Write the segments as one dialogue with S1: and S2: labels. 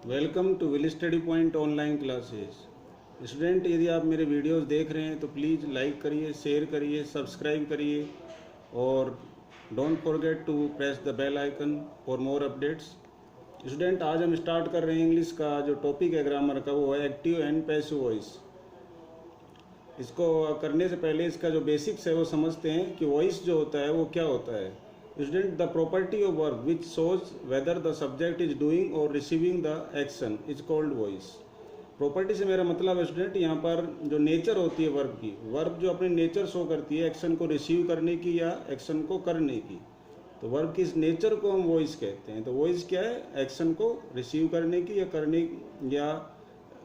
S1: Welcome to will study point online classes. Student, यदि आप मेरे वीडियोस देख रहे हैं तो प्लीज़ लाइक करिए, शेयर करिए, सब्सक्राइब करिए और don't forget to press the bell icon for more updates. Student, आज हम स्टार्ट कर रहे हैं इंग्लिश का जो टॉपिक है ग्रामर का, वो है एक्टिव एंड पैसिव वॉइस। इसको करने से पहले इसका जो बेसिक्स है वो समझते हैं कि वॉइस जो होता है वो क्या होता है। Student, the property of verb which shows whether the subject is doing or receiving the action is called voice. Property से मेरा मतलब है स्टूडेंट, यहाँ पर जो नेचर होती है वर्ब की, वर्ब जो अपनी नेचर शो करती है एक्शन को रिसीव करने की या एक्शन को करने की, तो वर्ब की इस नेचर को हम वॉइस कहते हैं। तो वॉइस क्या है? एक्शन को रिसीव करने की या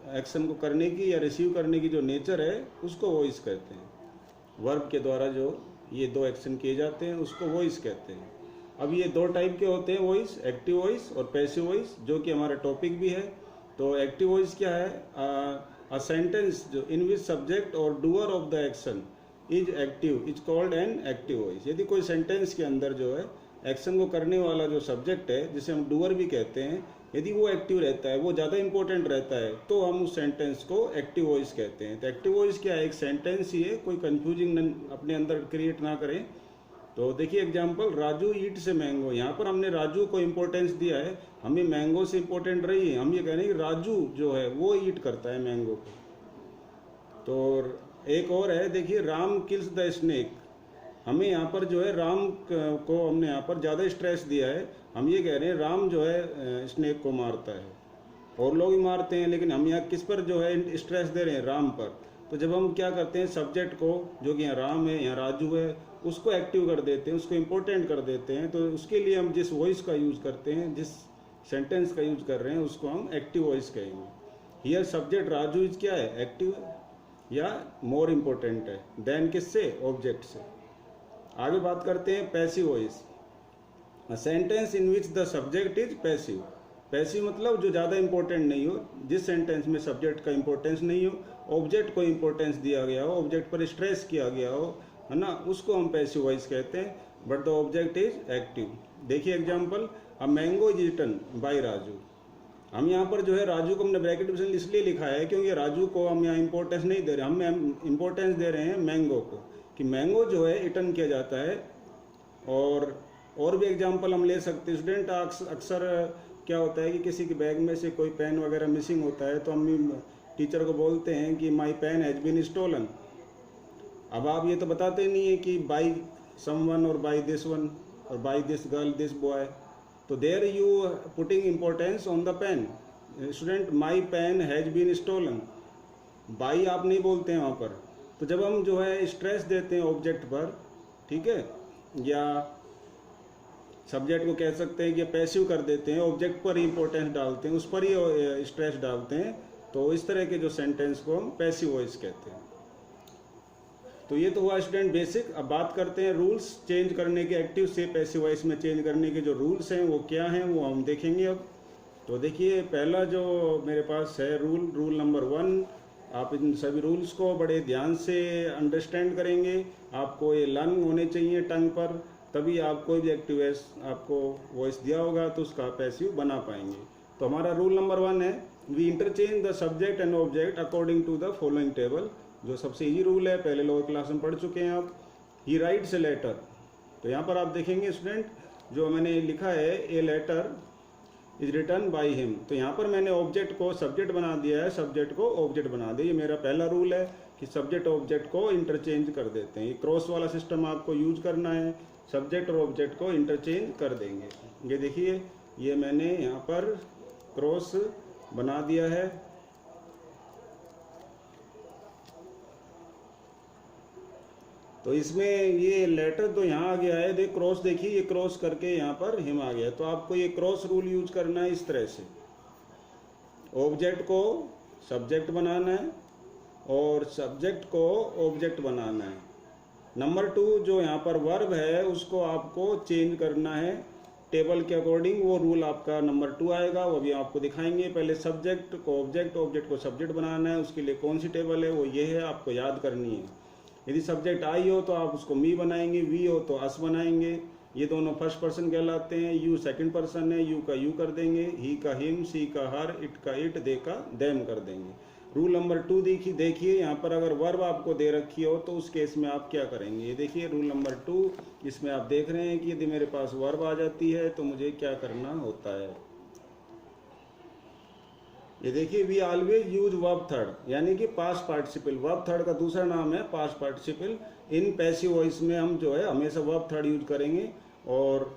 S1: एक्शन को करने की या रिसीव करने की जो नेचर है उसको वॉइस कहते हैं। वर्ब के द्वारा जो ये दो एक्शन किए जाते हैं उसको वॉइस कहते हैं। अब ये दो टाइप के होते हैं वॉइस, एक्टिव वॉइस और पैसिव वॉइस, जो कि हमारा टॉपिक भी है। तो एक्टिव वॉइस क्या है? अ सेंटेंस जो इन विच सब्जेक्ट और doer of the action is active is called an active voice. यदि कोई सेंटेंस के अंदर जो है एक्शन को करने वाला जो सब्जेक्ट है, जिसे हम डूअर भी कहते हैं, यदि वो एक्टिव रहता है, वो ज़्यादा इंपॉर्टेंट रहता है, तो हम उस सेंटेंस को एक्टिव वॉइस कहते हैं। तो एक्टिव वॉइस क्या है? एक सेंटेंस ही है, कोई कंफ्यूजिंग अपने अंदर क्रिएट ना करें। तो देखिए एग्जांपल, राजू ईट से मैंगो। यहाँ पर हमने राजू को इम्पोर्टेंस दिया है, हमें मैंगो से इम्पोर्टेंट रही है। हम ये कह रहे हैं कि राजू जो है वो ईट करता है मैंगो को। तो एक और है, देखिए, राम किल्स द स्नेक। हमें यहाँ पर जो है राम को हमने यहाँ पर ज़्यादा स्ट्रेस दिया है। हम ये कह रहे हैं राम जो है स्नेक को मारता है। और लोग भी मारते हैं, लेकिन हम यहाँ किस पर जो है स्ट्रेस दे रहे हैं? राम पर। तो जब हम क्या करते हैं, सब्जेक्ट को, जो कि यहाँ राम है, यहाँ राजू है, उसको एक्टिव कर देते हैं, उसको इम्पोर्टेंट कर देते हैं। तो उसके लिए हम जिस वॉइस का यूज़ करते हैं, जिस सेंटेंस का यूज़ कर रहे हैं, उसको हम एक्टिव वॉइस कहेंगे। हियर सब्जेक्ट राजू इज क्या है? एक्टिव या मोर इम्पोर्टेंट है देन किससे? ऑब्जेक्ट से। आगे बात करते हैं passive voice. A sentence in which the subject is passive. Passive मतलब जो ज़्यादा इंपॉर्टेंट नहीं हो, जिस सेंटेंस में सब्जेक्ट का इंपॉर्टेंस नहीं हो, ऑब्जेक्ट को इंपॉर्टेंस दिया गया हो, ऑब्जेक्ट पर स्ट्रेस किया गया हो, है ना, उसको हम पैसिव वॉइस कहते हैं, but the object is active. देखिए example, a mango is eaten by Raju. हम यहाँ पर जो है राजू को हमने ब्रैकेट में इसलिए लिखा है क्योंकि राजू को हम यहाँ इंपॉर्टेंस नहीं दे रहे, हम इंपॉर्टेंस दे रहे हैं मैंगो को, कि मैंगो जो है इटन किया जाता है। और भी एग्जांपल हम ले सकते हैं स्टूडेंट। अक्सर क्या होता है कि किसी के बैग में से कोई पेन वगैरह मिसिंग होता है, तो हम टीचर को बोलते हैं कि my pen has been stolen. अब आप ये तो बताते नहीं है कि by someone or by this one or by this girl, this boy. तो there you putting importance on the pen. Student, my pen has been stolen, by आप नहीं बोलते हैं वहाँ पर। तो जब हम जो है स्ट्रेस देते हैं ऑब्जेक्ट पर, ठीक है, या सब्जेक्ट को कह सकते हैं कि पैसिव कर देते हैं, ऑब्जेक्ट पर ही इंपॉर्टेंस डालते हैं, उस पर ही स्ट्रेस डालते हैं, तो इस तरह के जो सेंटेंस को हम पैसिव वॉइस कहते हैं। तो ये तो हुआ स्टूडेंट बेसिक। अब बात करते हैं रूल्स चेंज करने के, एक्टिव से पैसिव वॉइस में चेंज करने के जो रूल्स हैं वो क्या हैं, वो हम देखेंगे अब। तो देखिए, पहला जो मेरे पास है रूल नंबर 1, आप इन सभी रूल्स को बड़े ध्यान से अंडरस्टैंड करेंगे। आपको ये लर्न होने चाहिए टंग पर, तभी आप कोई भी एक्टिव आपको वॉइस दिया होगा तो उसका पैसिव बना पाएंगे। तो हमारा रूल नंबर 1 है, we interchange the subject and object according to the following table. जो सबसे इजी रूल है, पहले लोअर क्लास में पढ़ चुके हैं आप। He writes a letter. तो यहाँ पर आप देखेंगे स्टूडेंट, जो मैंने लिखा है a letter is written by him, तो यहाँ पर मैंने ऑब्जेक्ट को सब्जेक्ट बना दिया है, सब्जेक्ट को ऑब्जेक्ट बना दिया। ये मेरा पहला रूल है कि सब्जेक्ट ऑब्जेक्ट को इंटरचेंज कर देते हैं। ये क्रॉस वाला सिस्टम आपको यूज करना है, सब्जेक्ट और ऑब्जेक्ट को इंटरचेंज कर देंगे। ये देखिए, ये मैंने यहाँ पर क्रॉस बना दिया है। तो इसमें ये लेटर तो यहाँ आ गया है, देख क्रॉस, देखिए ये क्रॉस करके यहाँ पर हिम आ गया। तो आपको ये क्रॉस रूल यूज करना है इस तरह से, ऑब्जेक्ट को सब्जेक्ट बनाना है और सब्जेक्ट को ऑब्जेक्ट बनाना है। नंबर 2, जो यहाँ पर वर्ब है उसको आपको चेंज करना है टेबल के अकॉर्डिंग। वो रूल आपका नंबर 2 आएगा, वो भी आपको दिखाएंगे। पहले सब्जेक्ट को ऑब्जेक्ट, ऑब्जेक्ट को सब्जेक्ट बनाना है, उसके लिए कौन सी टेबल है वो ये है, आपको याद करनी है। यदि सब्जेक्ट आई हो तो आप उसको मी बनाएंगे, वी हो तो अस बनाएंगे, ये दोनों फर्स्ट पर्सन कहलाते हैं। यू सेकंड पर्सन है, यू का यू कर देंगे, ही का हिम, सी का हर, इट का इट, दे का देम कर देंगे। रूल नंबर 2 देखिए यहाँ पर अगर वर्ब आपको दे रखी हो तो उस केस में आप क्या करेंगे। ये देखिए रूल नंबर 2, इसमें आप देख रहे हैं कि यदि मेरे पास वर्ब आ जाती है तो मुझे क्या करना होता है। ये देखिए we always use verb third, यानी कि पास्ट पार्टिसिपल। वर्ब थर्ड का दूसरा नाम है past participle. In passive voice में हम जो है हमेशा वर्ब थर्ड यूज करेंगे। और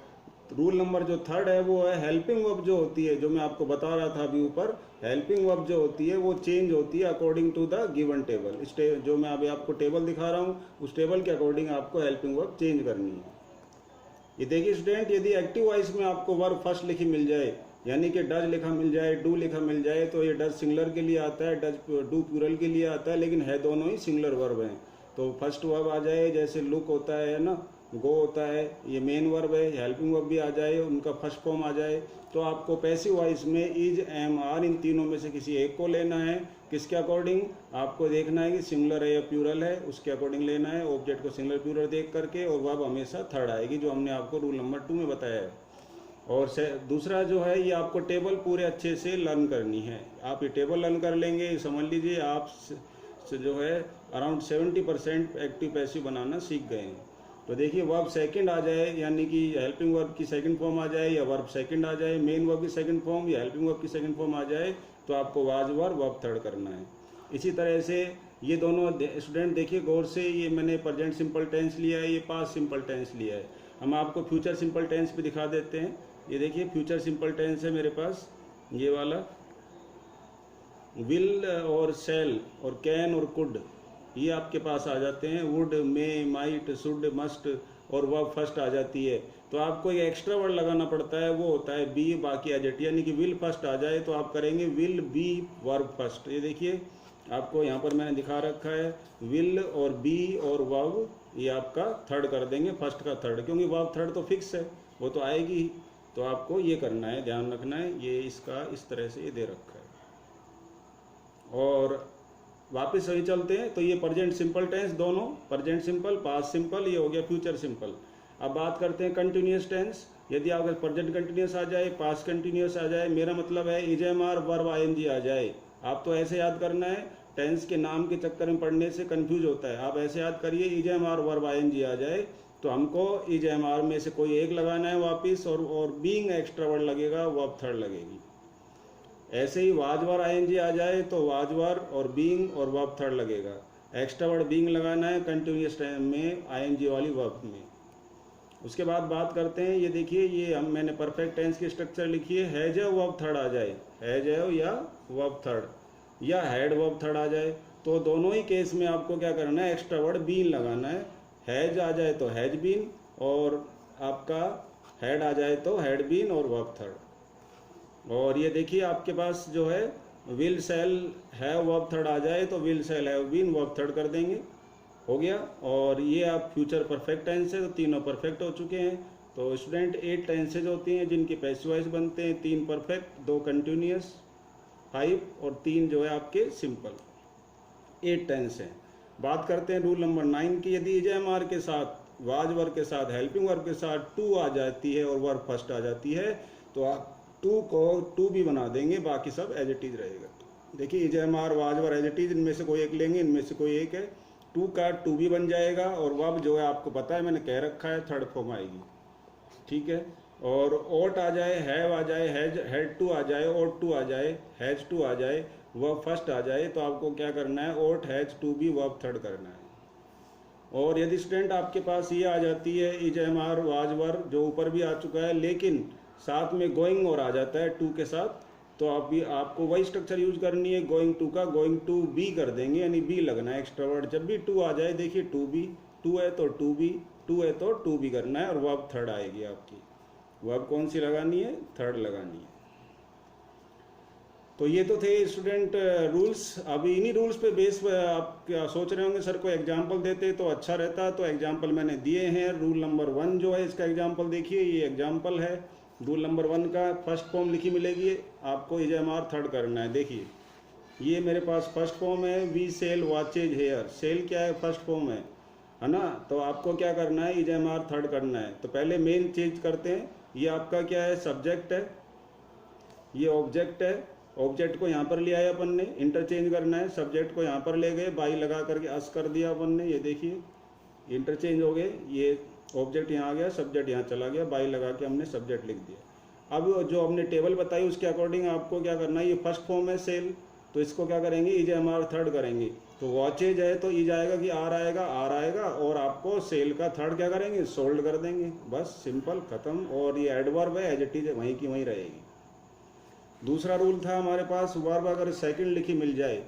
S1: रूल नंबर जो 3 है वो है हेल्पिंग वर्ब जो होती है, जो मैं आपको बता रहा था अभी ऊपर। हेल्पिंग वर्ब जो होती है वो चेंज होती है according to the given table. इस जो मैं अभी आपको टेबल दिखा रहा हूँ उस टेबल के अकॉर्डिंग आपको हेल्पिंग वर्ब चेंज करनी है। ये देखिए स्टूडेंट, यदि एक्टिव वॉइस में आपको वर्ब फर्स्ट लिखी मिल जाए, यानी कि डज लिखा मिल जाए, डू लिखा मिल जाए, तो ये डज सिंगुलर के लिए आता है, डज डू प्लूरल के लिए आता है, लेकिन है दोनों ही सिंगुलर वर्ब हैं। तो फर्स्ट वर्ब आ जाए, जैसे लुक होता है ना, गो होता है, ये मेन वर्ब है। हेल्पिंग वर्ब भी आ जाए, उनका फर्स्ट फॉर्म आ जाए, तो आपको पैसिव वॉइस में इज, एम, आर इन तीनों में से किसी एक को लेना है। किसके अकॉर्डिंग आपको देखना है कि सिंगुलर है या प्लूरल है, उसके अकॉर्डिंग लेना है। ऑब्जेक्ट को सिंगुलर प्लूरल देख करके, और वर्ब हमेशा थर्ड आएगी, जो हमने आपको रूल नंबर 2 में बताया है। और दूसरा जो है ये आपको टेबल पूरे अच्छे से लर्न करनी है। आप ये टेबल लर्न कर लेंगे, समझ लीजिए आप जो है अराउंड 70% एक्टिव पैसिव बनाना सीख गए हैं। तो देखिए वर्ब सेकंड आ जाए, यानी कि हेल्पिंग वर्ब की सेकंड फॉर्म आ जाए, या वर्ब सेकंड आ जाए, मेन वर्ब की सेकंड फॉर्म या हेल्पिंग वर्ब की सेकंड फॉर्म आ जाए, तो आपको वाज वर्ब थर्ड करना है। इसी तरह से ये दोनों स्टूडेंट देखिए गौर से, ये मैंने प्रेजेंट सिंपल टेंस लिया है, ये पास्ट सिंपल टेंस लिया है। हम आपको फ्यूचर सिंपल टेंस भी दिखा देते हैं। ये देखिए फ्यूचर सिंपल टेंस है मेरे पास, ये वाला विल और शैल और कैन और कुड, ये आपके पास आ जाते हैं। Would, may, might, should, must और वर्ब फर्स्ट आ जाती है। तो आपको एक एक्स्ट्रा वर्ड लगाना पड़ता है, वो होता है बी, बाकी एडजेक्टिव, यानी कि विल फर्स्ट आ जाए तो आप करेंगे विल बी वर्ब फर्स्ट। ये देखिए आपको यहाँ पर मैंने दिखा रखा है, विल और बी और वर्ब ये आपका थर्ड कर देंगे, फर्स्ट का थर्ड, क्योंकि वर्ब थर्ड तो फिक्स है, वो तो आएगी ही। तो आपको ये करना है, ध्यान रखना है, ये इसका इस तरह से ये दे रखा है। और वापस वही चलते हैं, तो ये प्रेजेंट सिंपल टेंस दोनों, प्रेजेंट सिंपल, पास्ट सिंपल, ये हो गया फ्यूचर सिंपल। अब बात करते हैं कंटिन्यूस टेंस। यदि अगर प्रेजेंट कंटिन्यूस आ जाए, पास्ट कंटिन्यूस आ जाए, मेरा मतलब है is, am, are, verb, ING आ जाए, आप तो ऐसे याद करना है, टेंस के नाम के चक्कर में पढ़ने से कंफ्यूज होता है। आप ऐसे याद करिए, is, am, are, verb, ING आ जाए तो हमको इज, एम, आर में से कोई एक लगाना है वापिस, और बीइंग एक्स्ट्रा वर्ड लगेगा, वर्ब थर्ड लगेगी। ऐसे ही वाजवर आईएनजी आ जाए तो वाजवर और बीइंग और वर्ब थर्ड लगेगा। एक्स्ट्रा वर्ड बीइंग लगाना है कंटिन्यूस टाइम में आईएनजी वाली वर्ब में। उसके बाद बात करते हैं, ये देखिए ये मैंने परफेक्ट टेंस की स्ट्रक्चर लिखी है। हैज ए वर्ब थर्ड आ जाए, हैज ए या वर्ब थर्ड, या हैड वर्ब थर्ड आ जाए, तो दोनों ही केस में आपको क्या करना है, एक्स्ट्रा वर्ड बीन लगाना है। हैज आ जाए तो हैज बीन, और आपका हैड आ जाए तो हैड बीन और वर्ब थर्ड। और ये देखिए आपके पास जो है will shall have verb third आ जाए तो will shall have been verb third कर देंगे, हो गया। और ये आप फ्यूचर परफेक्ट टेंस है, तो तीनों परफेक्ट हो चुके हैं। तो स्टूडेंट 8 टेंसेज होती हैं जिनके पैसिव वॉइस बनते हैं, 3 परफेक्ट, 2 कंटिन्यूस, 5 और 3 जो है आपके सिंपल। 8 टेंस हैं। बात करते हैं रूल नंबर 9 की। यदि इज, एम, आर के साथ, वाज वर्ब के साथ, हेल्पिंग वर्ब के साथ टू आ जाती है और वर्ब फर्स्ट आ जाती है, तो आप टू को टू भी बना देंगे, बाकी सब एज इट इज रहेगा। देखिए is, am, are, was verb, as it is, इनमें से कोई एक लेंगे, इनमें से कोई एक है, टू का टू भी बन जाएगा, और वर्ब जो है आपको पता है मैंने कह रखा है थर्ड फॉर्म आएगी, ठीक है। और ओट आ जाए, हैव आ जाए, हैड टू आ जाए, ओट टू आ जाए, हैज टू आ जाए, वर्ब फर्स्ट आ जाए, तो आपको क्या करना है, ओट हैज टू भी वर्ब थर्ड करना है। और यदि स्टूडेंट आपके पास ये आ जाती है is, am, are, was verb जो ऊपर भी आ चुका है, लेकिन साथ में गोइंग और आ जाता है टू के साथ, तो आपको वही स्ट्रक्चर यूज करनी है, गोइंग टू का गोइंग टू बी कर देंगे, यानी बी लगना है एक्स्ट्रा वर्ड। जब भी टू आ जाए, देखिए टू बी, टू है तो टू बी, टू है तो टू बी करना है, और वर्ब थर्ड आएगी आपकी। वर्ब कौन सी लगानी है, थर्ड लगानी है। तो ये तो थे स्टूडेंट रूल्स। अभी इन्हीं रूल्स पे बेस आप क्या सोच रहे होंगे, सर को एग्जाम्पल देते तो अच्छा रहता, तो एग्जाम्पल मैंने दिए हैं। रूल नंबर 1 जो है इसका एग्जाम्पल देखिए, ये एग्जाम्पल है रूल नंबर 1 का। फर्स्ट फॉर्म लिखी मिलेगी आपको, इज, एम, आर थर्ड करना है। देखिए ये मेरे पास फर्स्ट फॉर्म है, we sell watches here. Sell क्या है, फर्स्ट फॉर्म है, है ना। तो आपको क्या करना है, इज एम आर थर्ड करना है। तो पहले मेन चीज करते हैं, ये आपका क्या है, सब्जेक्ट है, ये ऑब्जेक्ट है। ऑब्जेक्ट को यहाँ पर ले आए अपन ने, इंटरचेंज करना है। सब्जेक्ट को यहाँ पर ले गए, बाई लगा करके अस कर दिया अपन ने, ये देखिए इंटरचेंज हो गए। ये ऑब्जेक्ट यहाँ आ गया, सब्जेक्ट यहाँ चला गया, बाई लगा के हमने सब्जेक्ट लिख दिया। अब जो हमने टेबल बताई उसके अकॉर्डिंग आपको क्या करना है, ये फर्स्ट फॉर्म है सेल, तो इसको क्या करेंगे, इज एम आर थर्ड करेंगे। तो वॉचेज है तो इज आएगा कि आर आएगा, आर आएगा, और आपको सेल का थर्ड क्या करेंगे, सोल्ड कर देंगे, बस सिंपल खत्म। और ये एडवर्ब है, एज इट इज वहीं की वहीं रहेगी। दूसरा रूल था हमारे पास, वर्ब अगर सेकंड लिखी मिल जाए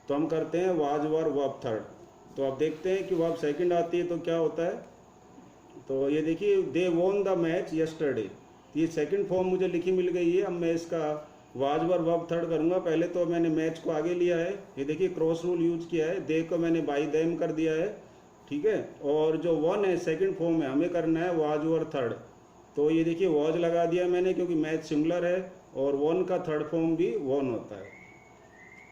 S1: तो हम करते हैं वाज वर वर्ब थर्ड। तो आप देखते हैं कि वर्ब सेकंड आती है तो क्या होता है, तो ये देखिए they won the match yesterday, ये सेकंड फॉर्म मुझे लिखी मिल गई है। अब मैं इसका वाज वर वर्ब थर्ड करूँगा। पहले तो मैंने मैच को आगे लिया है, ये देखिए क्रॉस रूल यूज किया है, दे को मैंने बाई देम कर दिया है, ठीक है। और जो वन है सेकंड फॉर्म है, हमें करना है वाज वर थर्ड, तो ये देखिए वॉज लगा दिया मैंने क्योंकि मैच सिंगुलर है, और वन का थर्ड फॉर्म भी वन होता है।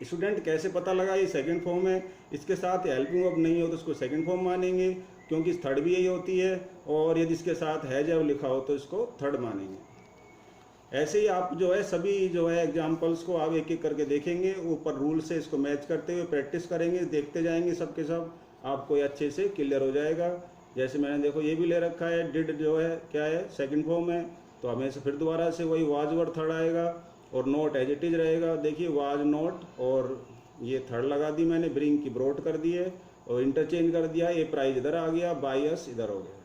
S1: स्टूडेंट कैसे पता लगा ये सेकंड फॉर्म है, इसके साथ हेल्पिंग वर्ब नहीं हो तो इसको सेकंड फॉर्म मानेंगे क्योंकि थर्ड भी यही होती है, और यदि इसके साथ है जब लिखा हो तो इसको थर्ड मानेंगे। ऐसे ही आप जो है सभी जो है एग्जाम्पल्स को आप एक एक करके देखेंगे, ऊपर रूल से इसको मैच करते हुए प्रैक्टिस करेंगे, देखते जाएंगे सबके सब, आपको ये अच्छे से क्लियर हो जाएगा। जैसे मैंने देखो ये भी ले रखा है, डिड जो है क्या है, सेकंड फॉर्म है, तो हमें से फिर दोबारा से वही वाज वर थर्ड आएगा, और नोट एज इट इज रहेगा। देखिए वाज नोट, और ये थर्ड लगा दी मैंने, ब्रिंग की ब्रोट कर दी है, और इंटरचेंज कर दिया, ये प्राइज इधर आ गया, बाई अस इधर हो गया।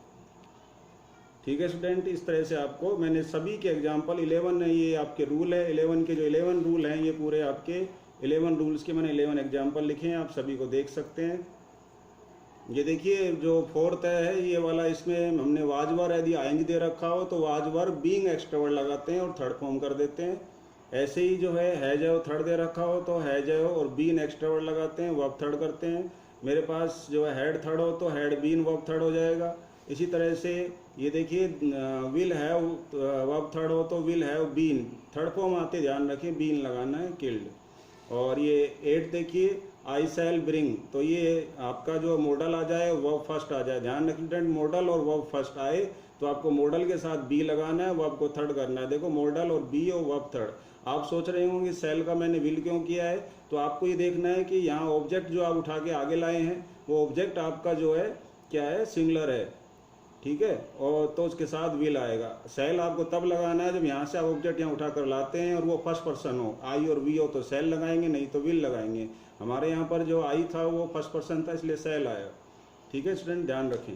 S1: ठीक है स्टूडेंट, इस तरह से आपको मैंने सभी के एग्जाम्पल 11 है, ये आपके रूल है 11 के, जो 11 रूल हैं ये पूरे आपके 11 रूल्स के मैंने 11 एग्जाम्पल लिखे हैं, आप सभी को देख सकते हैं। ये देखिए जो फोर्थ है ये वाला, इसमें हमने वाज वर यदि आएंगे दे रखा हो तो was were being extra word लगाते हैं और थर्ड फॉर्म कर देते हैं। ऐसे ही जो है जो थर्ड दे रखा हो तो है जो और बीन एक्स्ट्रा वर्ड लगाते हैं, वर्ब थर्ड करते हैं। मेरे पास जो है हेड थर्ड हो तो हेड बीन वर्ब थर्ड हो जाएगा। इसी तरह से ये देखिए विल हैव वर्ब थर्ड हो तो will have been third form आते, ध्यान रखें बीन लगाना है, किल्ड। और ये 8 देखिए आई शैल ब्रिंग, तो ये आपका जो मॉडल आ जाए वर्ब फर्स्ट आ जाए, ध्यान रखें स्टूडेंट, मॉडल और वर्ब फर्स्ट आए तो आपको मॉडल के साथ बी लगाना है, वर्ब को थर्ड करना है। देखो मॉडल और बी और वर्ब थर्ड। आप सोच रहे होंगे सेल का मैंने विल क्यों किया है, तो आपको ये देखना है कि यहाँ ऑब्जेक्ट जो आप उठा के आगे लाए हैं वो ऑब्जेक्ट आपका जो है क्या है, सिंगुलर है, ठीक है, और तो उसके साथ विल आएगा। सेल आपको तब लगाना है जब यहाँ से आप ऑब्जेक्ट यहाँ उठा कर लाते हैं और वो फर्स्ट पर्सन हो, आई और वी हो तो सेल लगाएंगे, नहीं तो विल लगाएंगे। हमारे यहाँ पर जो आई था वो फर्स्ट पर्सन था इसलिए सेल आया। ठीक है स्टूडेंट, ध्यान रखें।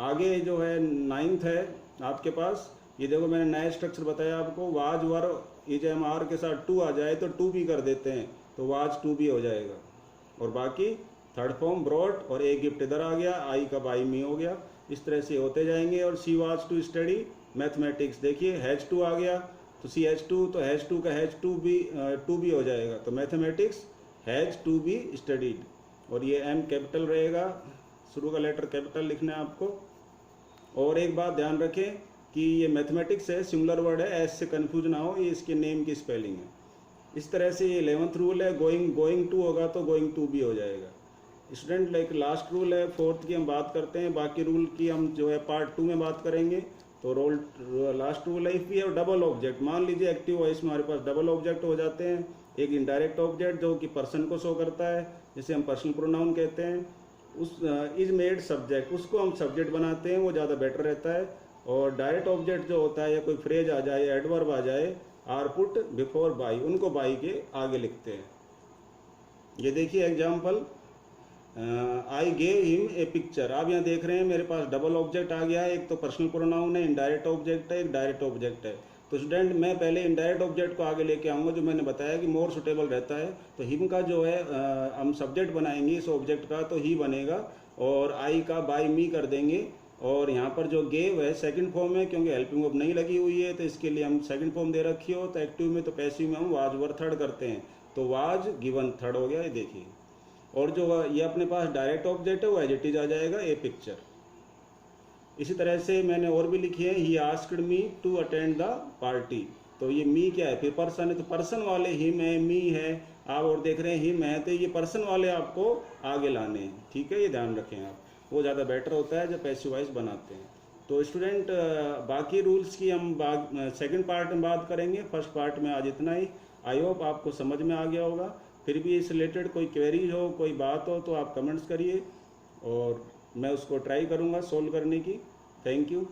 S1: आगे जो है 9th है आपके पास, ये देखो मैंने नया स्ट्रक्चर बताया आपको, was were is am are के साथ टू आ जाए तो टू भी कर देते हैं तो वाज टू भी हो जाएगा, और बाकी थर्ड फॉर्म ब्रॉट और ए गिफ्ट इधर आ गया, आई का बाई मी हो गया। इस तरह से होते जाएंगे। और she was to study mathematics, देखिए हैज टू आ गया तो सी हैज टू, तो हैज टू का हैज टू भी हो जाएगा, तो mathematics has to be studied. और ये एम कैपिटल रहेगा, शुरू का लेटर कैपिटल लिखना है आपको। और एक बात ध्यान रखें कि ये मैथमेटिक्स है, सिंगुलर वर्ड है, एस से कंफ्यूज ना हो, ये इसके नेम की स्पेलिंग है। इस तरह से ये 11th रूल है, गोइंग टू होगा तो गोइंग टू भी हो जाएगा। स्टूडेंट लाइक लास्ट रूल है 4th की हम बात करते हैं, बाकी रूल की हम जो है पार्ट 2 में बात करेंगे। तो लास्ट रूल है, if we have double object, मान लीजिए एक्टिव वॉइस में हमारे पास डबल ऑब्जेक्ट हो जाते हैं, एक इनडायरेक्ट ऑब्जेक्ट जो कि पर्सन को शो करता है जिसे हम पर्सनल प्रोनाउन कहते हैं, उस इज मेड सब्जेक्ट, उसको हम सब्जेक्ट बनाते हैं, वो ज़्यादा बेटर रहता है। और डायरेक्ट ऑब्जेक्ट जो होता है या कोई फ्रेज आ जाए, एडवर्ब आ जाए, आर पुट बिफोर बाई, उनको बाई के आगे लिखते हैं। ये देखिए example, I gave him a picture. आप यहाँ देख रहे हैं मेरे पास डबल ऑब्जेक्ट आ गया है, एक तो पर्सनल प्रोनाउन है, इनडायरेक्ट ऑब्जेक्ट है, एक डायरेक्ट ऑब्जेक्ट है। तो स्टूडेंट मैं पहले इनडायरेक्ट ऑब्जेक्ट को आगे लेके आऊँगा, जो मैंने बताया कि मोर सुटेबल रहता है। तो हिम का जो है हम सब्जेक्ट बनाएंगे इस ऑब्जेक्ट का, तो ही बनेगा, और आई का बाई मी कर देंगे। और यहाँ पर जो गेव है सेकंड फॉर्म है, क्योंकि हेल्पिंग वर्ब नहीं लगी हुई है तो इसके लिए हम सेकंड फॉर्म दे रखी हो। तो एक्टिव में तो पैसिव में हम वाज वर थर्ड करते हैं, तो वाज गिवन थर्ड हो गया, ये देखिए। और जो ये अपने पास डायरेक्ट ऑब्जेक्ट है वो एज इट इज आ जाएगा, ए पिक्चर। इसी तरह से मैंने और भी लिखी है, he asked me to attend the party. तो ये मी क्या है, फिर पर्सन है, तो पर्सन वाले हिम है, मी है, आप और देख रहे हैं हिम है, तो ये पर्सन वाले आपको आगे लाने हैं। ठीक है, ये ध्यान रखें आप। वो ज़्यादा बेटर होता है जब पैसिव वॉइस बनाते हैं। तो स्टूडेंट बाकी रूल्स की हम सेकंड पार्ट में बात करेंगे। फर्स्ट पार्ट में आज इतना ही। आई होप आपको समझ में आ गया होगा। फिर भी इस रिलेटेड कोई क्वेरी हो, कोई बात हो तो आप कमेंट्स करिए और मैं उसको ट्राई करूँगा सोल्व करने की। Thank you.